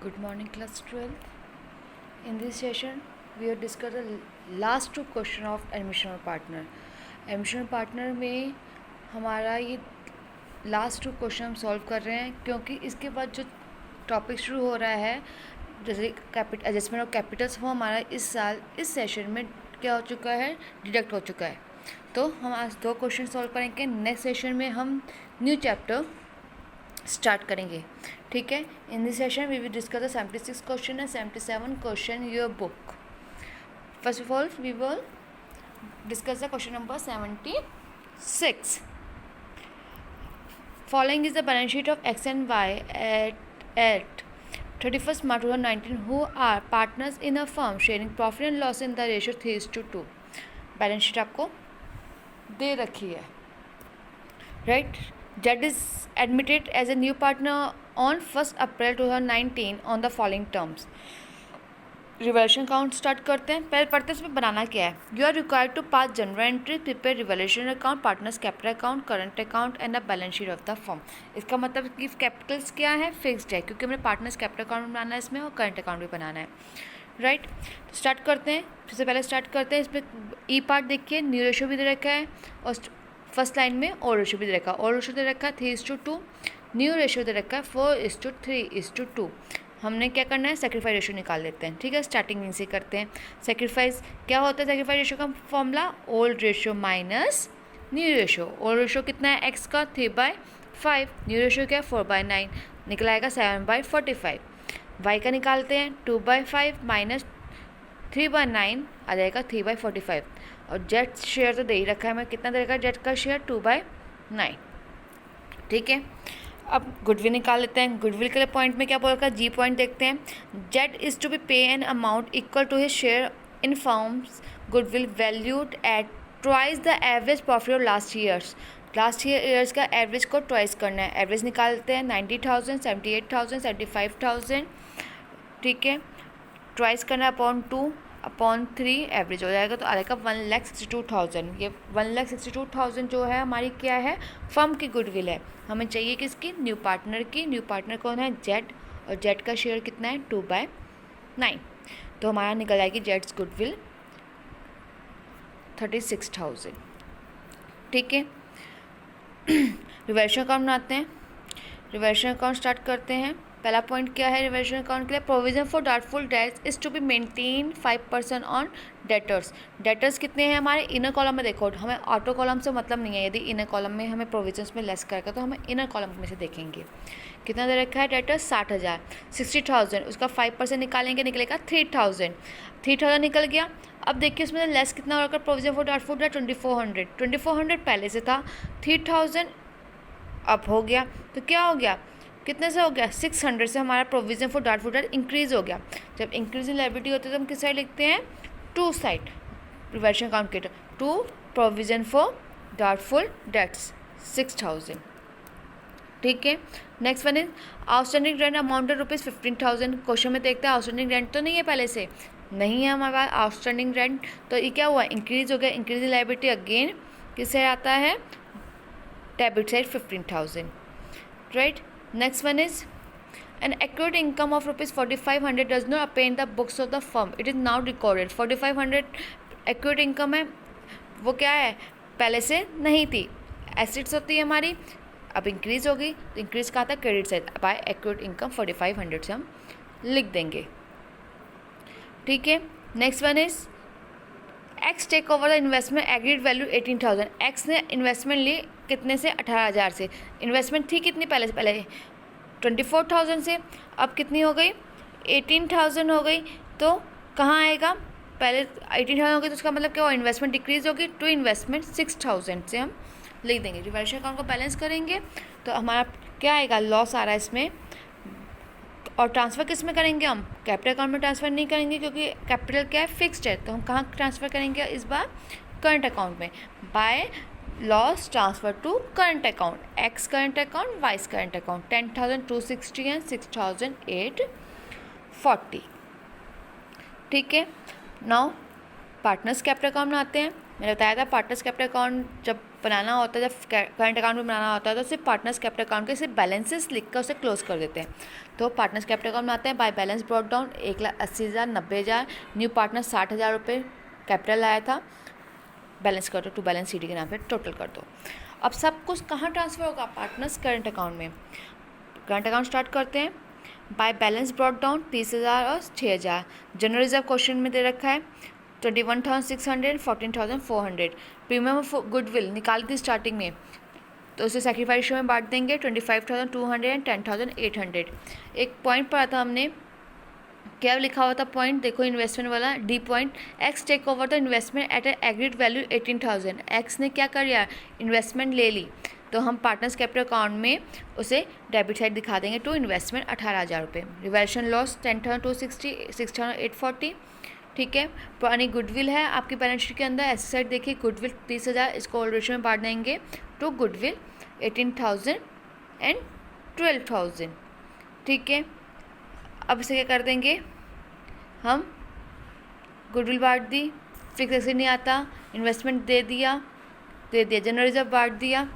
Good morning, class 12th. In this session, we will discuss the last two question of admission partner. Admission partner में हमारा ये last to question हम solve कर रहे हैं, क्योंकि इसके बाद जो टॉपिक शुरू हो रहा है जैसे एडजस्टमेंट ऑफ कैपिटल्स, वो हमारा इस साल इस सेशन में क्या हो चुका है, डिडक्ट हो चुका है. तो हम आज दो क्वेश्चन सॉल्व करेंगे. नेक्स्ट सेशन में हम न्यू चैप्टर स्टार्ट करेंगे. ठीक है. In this session we will discuss the 76 question and 77 question your book. First of all we will discuss the question number 76. Following is the balance sheet of X and Y at 31st March 2019 who are partners in a firm sharing profit and loss in the ratio 3:2. Balance sheet आपको दे रखी है, right. Z is admitted as a new partner on 1st April 2019 on the following terms. Revaluation account start करते हैं. पहले पढ़ते हैं इसमें बनाना क्या है. You are required to pass journal entry, prepare revaluation account, partners capital account, current account and the balance sheet of the firm. इसका मतलब कि कैपिटल्स क्या है, फिक्स्ड है, क्योंकि हमें पार्टनर्स कैपिटल अकाउंट बनाना है इसमें और करंट अकाउंट भी बनाना है, राइट. तो स्टार्ट करते हैं. सबसे पहले स्टार्ट करते हैं. इसमें ई पार्ट देखिए, न्यू रेशो भी दे रखा है और फर्स्ट लाइन में ओल्ड रेशो भी दे रखा है. ओल्ड रेशो दे रखा है 3:2, न्यू रेशो दे रखा है 4:3:2. हमने क्या करना है, सेक्रीफाइस रेशो निकाल लेते हैं. ठीक है. स्टार्टिंग इनसे करते हैं. सेक्रीफाइस क्या होता है, सेक्रीफाइस रेशो का formula old ratio minus new ratio. Old ratio कितना है, एक्स का 3/5, न्यू रेशो क्या है 4/9, निकल आएगा 7/45. वाई का निकालते हैं 2/5 माइनस 3/9 आ जाएगा 3/45. और जेड शेयर तो दे ही रखा है, मैं कितना देगा जेड का शेयर 2/9. ठीक है. अब गुडविल निकाल लेते हैं. गुडविल के लिए पॉइंट में क्या बोल रखा है, जी पॉइंट देखते हैं. Z is to be paid an amount equal to his share in firms goodwill valued at twice the average profit of last years का एवरेज को ट्वाइस करना है. एवरेज निकालते हैं 90,000, 78,000, 75,000. ठीक है. ट्वाइस करना अपॉन 3 एवरेज हो जाएगा, तो आ जाएगा 1,62,000. ये 1,62,000 जो है हमारी क्या है, फर्म की गुडविल है. हमें चाहिए किसकी, न्यू पार्टनर की. न्यू पार्टनर कौन है, जेड, और जेड का शेयर कितना है 2/9. तो हमारा निकल आएगी जेड्स गुडविल 36,000. ठीक है. रिवर्शन अकाउंट बनाते हैं. रिवर्शन अकाउंट स्टार्ट करते हैं. पहला पॉइंट क्या है रिवर्शन अकाउंट के लिए, provision for doubtful debts is to be maintain 5% on debtors. Debtors कितने हैं हमारे, इनर कॉलम में देखो. हमें आउटर कॉलम से मतलब नहीं है. यदि इनर कॉलम में हमें प्रोविजंस में लेस करेगा तो हमें इनर कॉलम में से देखेंगे. कितना दे रखा है डेटर्स 60,000. 60,000 उसका 5% निकालेंगे, निकलेगा 3,000. 3,000 निकल गया. अब देखिए उसमें लेस कितना होगा, प्रोविजन फॉर डाउटफुल डेट 2,400. 2,400 पहले से था, 3,000 अब हो गया. तो क्या हो गया, कितने से हो गया, 600 से हमारा provision for doubtful debt increase हो गया. जब इंक्रीज इन लायबिलिटी होती है तो हम किस साइड लिखते हैं, टू साइड. रिवर्शन अकाउंट के to provision for doubtful debts 6,000. ठीक है. Next one is outstanding rent amount ₹15,000. Question में देखते हैं आउटस्टैंडिंग रेंट तो नहीं है, पहले से नहीं है हमारे पास आउटस्टैंडिंग रेंट. तो ये क्या हुआ, इंक्रीज हो गया. इंक्रीज इन लायबिलिटी अगेन किससे आता है, debit side 15,000, right. Next one is an accrued income of ₹4,500 does not appear in the books of the firm. It is now recorded. 4,500 accrued income है, वो क्या है, पहले से नहीं थी. एसेट्स होती है हमारी, अब इंक्रीज हो गई. तो इंक्रीज कहाँ था, credit side. By accrued income 4,500 से हम लिख देंगे. ठीक है. Next one is X take over the investment agreed value 18,000. X ने इन्वेस्टमेंट ली कितने से, 18,000 से. इन्वेस्टमेंट थी कितनी पहले से, पहले 24,000 से, अब कितनी हो गई, 18,000 हो गई. तो कहाँ आएगा, पहले 18,000 हो गई तो उसका मतलब क्या हुआ, इन्वेस्टमेंट डिक्रीज होगी. टू इन्वेस्टमेंट 6,000 से हम लिख देंगे. रिवर्शन अकाउंट को बैलेंस करेंगे तो हमारा क्या आएगा, लॉस आ रहा है इसमें. और ट्रांसफ़र किस में करेंगे, हम कैपिटल अकाउंट में ट्रांसफ़र नहीं करेंगे, क्योंकि कैपिटल क्या है, फिक्स्ड है. तो हम कहाँ ट्रांसफ़र करेंगे इस बार, करंट अकाउंट में. By loss transfer to current account, X current account, Y's current account. 10,260 and 6,840. ठीक है. नाउ पार्टनर्स कैपिटल अकाउंट में आते हैं. मैंने बताया था पार्टनर्स कैपिटल अकाउंट जब बनाना होता है, जब करंट अकाउंट में बनाना होता है तो सिर्फ पार्टनर्स कैपिटल अकाउंट के सिर्फ बैलेंसेस लिख कर उसे क्लोज कर देते हैं। तो पार्टनर्स कैपिटल अकाउंट में आते हैं, by balance brought down 1,80,000, 90,000, new partner 60,000 रुपये कैपिटल आया था, बैलेंस कर दो, टू बैलेंस सीडी के नाम पे टोटल कर दो। अब सब कुछ कहाँ ट्रांसफ़र होगा? पार्टनर्स करंट अकाउंट में। करंट अकाउंट स्टार्ट करते हैं, बाय बैलेंस ब्रॉट डाउन 30,000 और 6,000। जनरल रिजर्व क्वेश्चन में दे रखा है 21,600, 14,400। प्रीमियम ऑफ गुडविल निकाल दी स्टार्टिंग में, तो उसे सेक्रीफाइस रेशियो में बांट देंगे 25,200 एंड 10,800। एक पॉइंट पढ़ा था हमने, क्या लिखा हुआ था पॉइंट, देखो इन्वेस्टमेंट वाला D point, X take over the investment at agreed value 18,000। X ने क्या कर लिया? इन्वेस्टमेंट ले ली, तो हम पार्टनर्स कैपिटल अकाउंट में उसे डेबिट साइड दिखा देंगे टू इन्वेस्टमेंट 18,000 रुपये। Revaluation loss 10,260, 6,840। ठीक है, पुरानी गुडविल है आपकी बैलेंस शीट के अंदर, ऐसी साइड देखिए गुडविल 30,000, इसको ओल्ड रेशियो में बांट देंगे टू गुडविल 18,000 एंड 12,000। ठीक है, अब इसे क्या कर देंगे हम, गुडविल बांट दी, फिक्स एसेट नहीं आता, इन्वेस्टमेंट दे दिया, जनरल रिजर्व बांट दिया,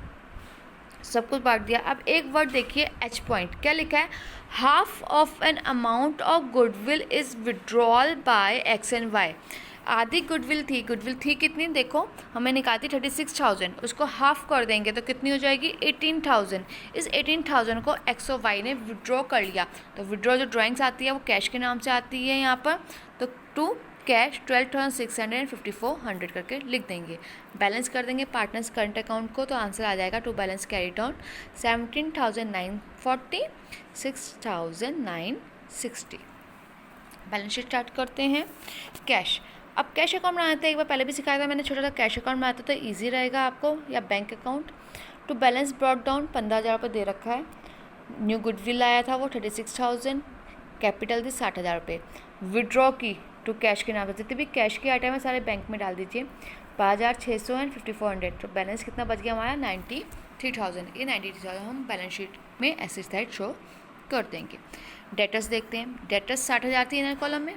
सब कुछ बांट दिया। अब एक वर्ड देखिए एच पॉइंट, क्या लिखा है? Half of an amount of goodwill is withdrawal by X and Y. आधी गुडविल थी कितनी? देखो हमें निकालती 36,000, उसको हाफ कर देंगे तो कितनी हो जाएगी? 18,000। इस 18,000 को एक्स और वाई ने विड्रॉ कर लिया, तो विड्रॉ जो ड्राइंग्स आती है वो कैश के नाम से आती है यहाँ पर, तो टू कैश 12,600 5400 करके लिख देंगे। बैलेंस कर देंगे पार्टनर्स करंट अकाउंट को, तो आंसर आ जाएगा to balance carried on 17,940, 6,960। Balance sheet start करते हैं। कैश, अब कैश अकाउंट बनाना था, एक बार पहले भी सिखाया था मैंने, छोटा सा कैश अकाउंट बनाता तो ईजी रहेगा आपको, या bank account. To balance brought down 15,000 रुपये दे रखा है, न्यू गुडविल आया था वो 36,000, कैपिटल थी 60,000 रुपये, विड्रॉ की टू कैश के नाम से, जितने भी कैश के आइटम है सारे बैंक में डाल दीजिए 5,600 एंड 5,400। तो बैलेंस कितना बच गया हमारा? 93,000। ये 93,000 हम बैलेंस शीट में ऐसे साइड शो कर देंगे। डेटर्स देखते हैं, डेटर्स 60,000 थी इनर कॉलम में,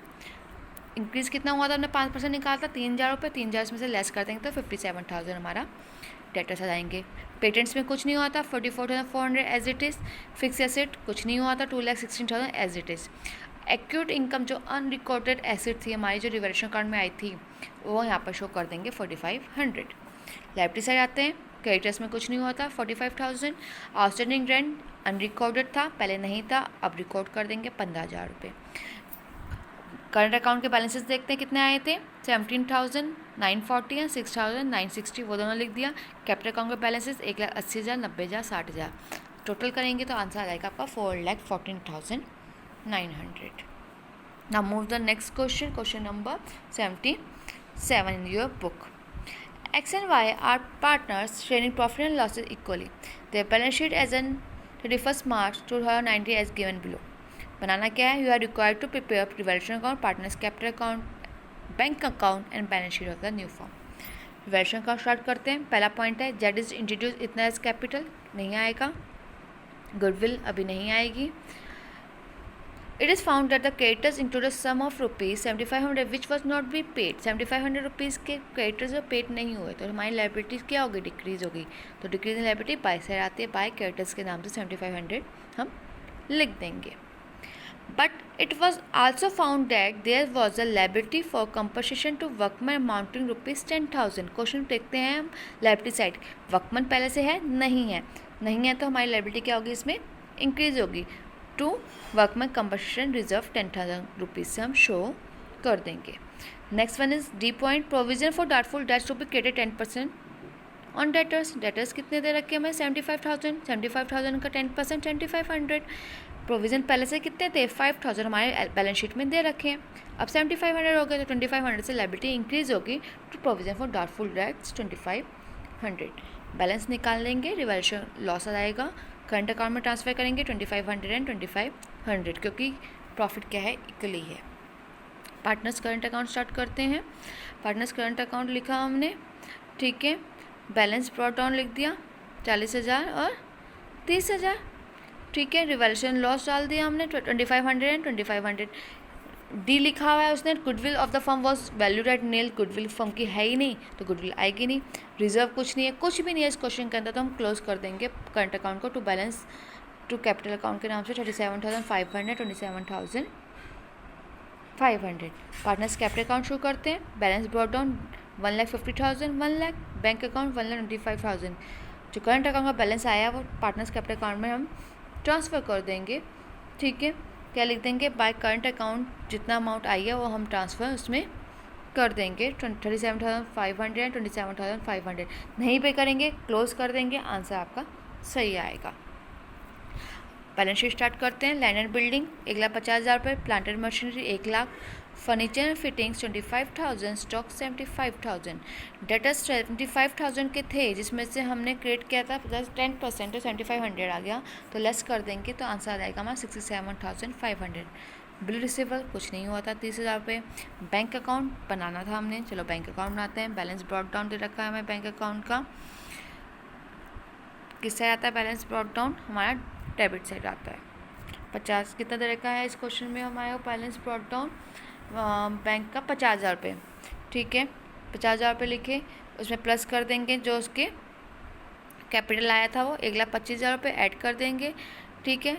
इंक्रीज़ कितना हुआ था? हमने 5% निकाला था, 3,000 रुपये, 3,000 इसमें से लेस कर देंगे तो 57,000 हमारा डेटर्स आ जाएंगे। पेटेंट्स में कुछ नहीं हुआ था, 44,400 as it is. Fix asset कुछ नहीं हुआ था, 2,16,000 as it is. Accrued income जो अनरिकॉर्डेड एसेट थी हमारी, जो रिवैल्यूएशन अकाउंट में आई थी, वो यहाँ पर शो कर देंगे 4,500। लायबिलिटी साइड आते हैं, क्रेडिटर्स में कुछ नहीं हुआ था, 45,000। आउटस्टैंडिंग रेंट अनरिकॉर्डेड था, पहले नहीं था, अब रिकॉर्ड कर देंगे 15,000 रुपये। करंट अकाउंट के बैलेंसेस देखते हैं कितने आए थे, 17,940 या 6,960, वो दोनों लिख दिया। कैपिटल अकाउंट के बैलेंसेस 1,80,000, 90,000, 60,000, टोटल करेंगे तो आंसर आ जाएगा आपका 4,14,900। Now move the next question, question number 77 in your book. X and Y are partners sharing profit and losses equally. Their balance sheet as on 31st March 2019 as given below. बनाना क्या है? You are required to prepare revaluation account, partners capital account, bank account and balance sheet of the new firm. Revaluation account start करते हैं। पहला point है Z is introduce इतना as capital, नहीं आएगा। Goodwill अभी नहीं आएगी। It is found that the creditors include a sum of rupees 7,500 which was not be paid. 7,500 rupees के क्रेडिटर्स जो पेड नहीं हुए, तो हमारी लाइबिलिटीज़ क्या होगी? डिक्रीज़ होगी। तो decrease in liability by side आती है, बाय क्रेडिटर्स के नाम से 7,500 हम लिख देंगे। But it was also found that there was a liability for compensation to workman amounting rupees 10,000. Question देखते हैं हम लाइबिलिटी साइड, वर्कमैन पहले से है, नहीं है, नहीं है तो हमारी लाइबिलिटी क्या होगी? इसमें इंक्रीज होगी to workman compensation reserve 10,000 rupees से हम शो कर देंगे। Next one is D point, provision for doubtful debts to be credited 10% on debtors. Debtors कितने दे रखे हमें? 75,000 का 10% 2,500। प्रोविज़न पहले से कितने थे? 5,000 हमारे बैलेंस शीट में दे रखे हैं, अब 7,500 हो गए, तो 2,500 से लायबिलिटी इंक्रीज होगी to provision for doubtful debts 2,500। Balance निकाल लेंगे, रिवैल्यूएशन लॉस आ जाएगा, करंट अकाउंट में ट्रांसफ़र करेंगे 2,500 एंड 2,500, क्योंकि प्रॉफिट क्या है? इक्वली है। पार्टनर्स करंट अकाउंट स्टार्ट करते हैं। पार्टनर्स करंट अकाउंट लिखा हमने, ठीक है, बैलेंस ब्रॉट डाउन लिख दिया 40,000 और 30,000, ठीक है। रिवैल्यूएशन लॉस डाल दिया हमने 2,500 एंड 2,500। डी लिखा हुआ है उसने, goodwill of the firm was valued at nil, goodwill firm की है ही नहीं तो गुडविल आएगी नहीं। रिजर्व कुछ नहीं है, कुछ भी नहीं है इस क्वेश्चन के अंदर, तो हम क्लोज कर देंगे करंट अकाउंट को to balance to capital account के नाम से 37,500, 27,500। पार्टनर्स कैपिटल अकाउंट शुरू करते हैं। Balance brought down 1,50,000, 1 lakh. Bank account 1,25,000। जो करंट अकाउंट का बैलेंस आया वो पार्टनर्स कैपिटल अकाउंट में हम ट्रांसफ़र कर देंगे। ठीक है, क्या लिख देंगे, बाय करंट अकाउंट जितना अमाउंट आई है वो हम ट्रांसफ़र उसमें कर देंगे। 37,500 एंड 27,500 नहीं पे करेंगे, क्लोज कर देंगे, आंसर आपका सही आएगा। बैलेंस शीट स्टार्ट करते हैं। लैंड एंड बिल्डिंग 1,50,000 रुपये, plant and machinery 1 lakh, furniture and fittings 25,000, stock 75,000। Debtors 75,000 के थे जिसमें से हमने क्रिएट किया था प्लस 10% तो 7,500 आ गया, तो लेस कर देंगे तो आंसर आ जाएगा हमारा 67,500। बिल रिसीवल कुछ नहीं हुआ था 30,000 रुपये। बैंक अकाउंट बनाना था हमने, चलो बैंक अकाउंट बनाते हैं। बैलेंस ब्रॉट डाउन दे रखा है हमें बैंक अकाउंट का, किस साइड आता है बैलेंस ब्रॉट डाउन, हमारा डेबिट साइड आता है। 50 कितना दे रखा है इस क्वेश्चन में हमारा बैलेंस ब्रॉट डाउन बैंक का 50,000 रुपये। ठीक है, 50,000 रुपये लिखे, उसमें प्लस कर देंगे जो उसके कैपिटल आया था वो 1,25,000 रुपये ऐड कर देंगे। ठीक है,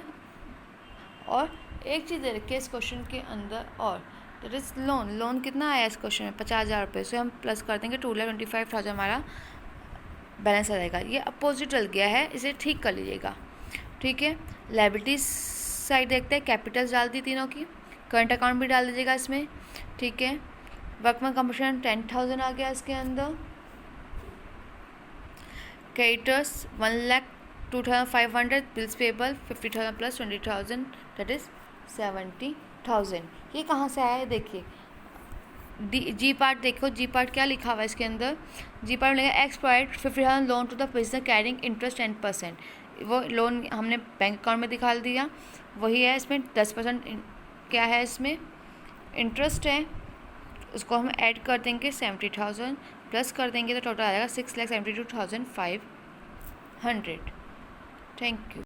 और एक चीज़ दे रखी है इस क्वेश्चन के अंदर, और दैट इज़ लोन। लोन कितना आया इस क्वेश्चन में 50,000 रुपये, से हम प्लस कर देंगे 2,25,000 हमारा बैलेंस आ जाएगा। ये अपोजिट डल गया है, इसे ठीक कर लीजिएगा। ठीक है, लायबिलिटीज साइड देखते हैं, कैपिटल्स डाल दी तीनों की, करंट अकाउंट भी डाल दीजिएगा इसमें। ठीक है, वर्कमैन कंपनसेशन 10,000 आ गया इसके अंदर। Creditors 1,02,500, bills payable 50,000 plus 20,000 that is 70,000। ये कहाँ से आया है देखिए, जी पार्ट देखो, जी पार्ट क्या लिखा हुआ है इसके अंदर, जी पार्ट लिखा X provide 50,000 loan to the business carrying interest 10%। वो लोन हमने बैंक अकाउंट में दिखा दिया, वही है। इसमें 10% क्या है, इसमें इंटरेस्ट है, उसको हम ऐड कर देंगे 70,000 प्लस कर देंगे तो टोटल आ जाएगा 6,72,500। Thank you.